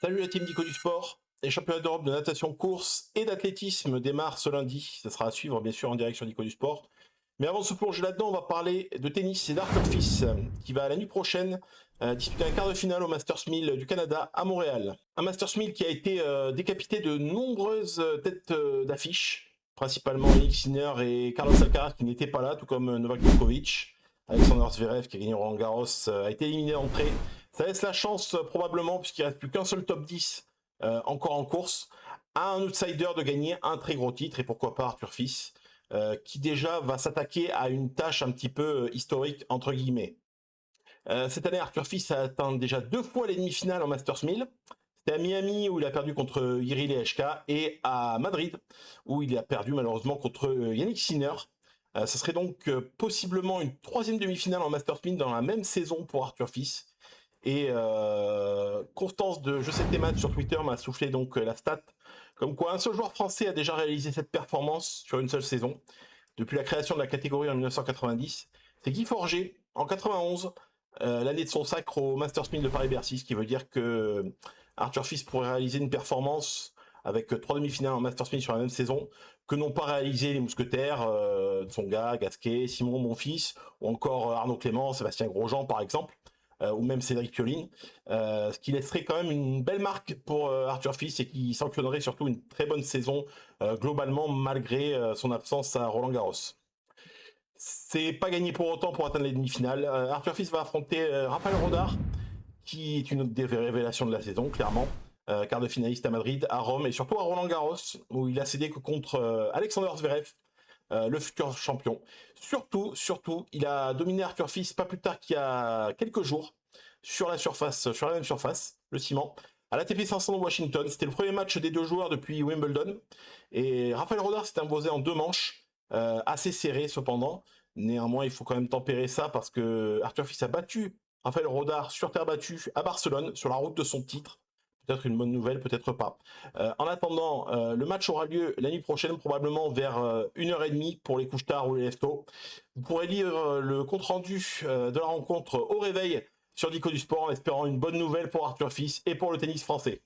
Salut la team d'Ico du Sport. Les championnats d'Europe de natation course et d'athlétisme démarrent ce lundi. Ça sera à suivre bien sûr en direct sur d'Ico du Sport. Mais avant de se plonger là-dedans, on va parler de tennis et d'Arthur Fils qui va la nuit prochaine disputer un quart de finale au Masters 1000 du Canada à Montréal. Un Masters 1000 qui a été décapité de nombreuses têtes d'affiche, principalement Yannick Sinner et Carlos Alcaraz qui n'étaient pas là, tout comme Novak Djokovic. Alexander Zverev qui a gagné Roland Garros a été éliminé d'entrée. Ça laisse la chance probablement, puisqu'il ne reste plus qu'un seul top 10 encore en course, à un outsider de gagner un très gros titre, et pourquoi pas Arthur Fils, qui déjà va s'attaquer à une tâche un petit peu historique, entre guillemets. Cette année, Arthur Fils a atteint déjà 2 fois les demi-finales en Masters 1000. C'était à Miami où il a perdu contre Jiri Lehečka et à Madrid où il a perdu malheureusement contre Yannick Sinner. Ce serait donc possiblement une 3e demi-finale en Masters 1000 dans la même saison pour Arthur Fils. Et Constance de Je sais tes maths sur Twitter m'a soufflé donc la stat comme quoi un seul joueur français a déjà réalisé cette performance sur une seule saison depuis la création de la catégorie en 1990. C'est Guy Forger en 91, l'année de son sacre au Masters 1000 de Paris-Bercy, ce qui veut dire que Arthur Fils pourrait réaliser une performance avec 3 demi-finales en Masters 1000 sur la même saison que n'ont pas réalisé les mousquetaires, Tsonga, Gasquet, Simon Monfils ou encore Arnaud Clément, Sébastien Grosjean par exemple. Ou même Cédric Pioline, ce qui laisserait quand même une belle marque pour Arthur Fils et qui sanctionnerait surtout une très bonne saison globalement malgré son absence à Roland Garros. C'est pas gagné pour autant pour atteindre les demi-finales. Arthur Fils va affronter Raphaël Rodar, qui est une autre des révélations de la saison, clairement. Quart de finaliste à Madrid, à Rome et surtout à Roland Garros, où il a cédé que contre Alexander Zverev, le futur champion. Surtout, il a dominé Arthur Fils pas plus tard qu'il y a quelques jours sur la surface, sur la même surface, le ciment, à l'ATP 500 de Washington. C'était le premier match des deux joueurs depuis Wimbledon. Et Raphaël Rodar s'est imposé en 2 manches, assez serrées cependant. Néanmoins, il faut quand même tempérer ça parce que Arthur Fils a battu Raphaël Rodar sur terre battue à Barcelone, sur la route de son titre. Peut-être une bonne nouvelle, peut-être pas. En attendant, le match aura lieu la nuit prochaine, probablement vers 1h30 pour les couches tard ou les leftos. Vous pourrez lire le compte-rendu de la rencontre au réveil sur Dico du Sport en espérant une bonne nouvelle pour Arthur Fils et pour le tennis français.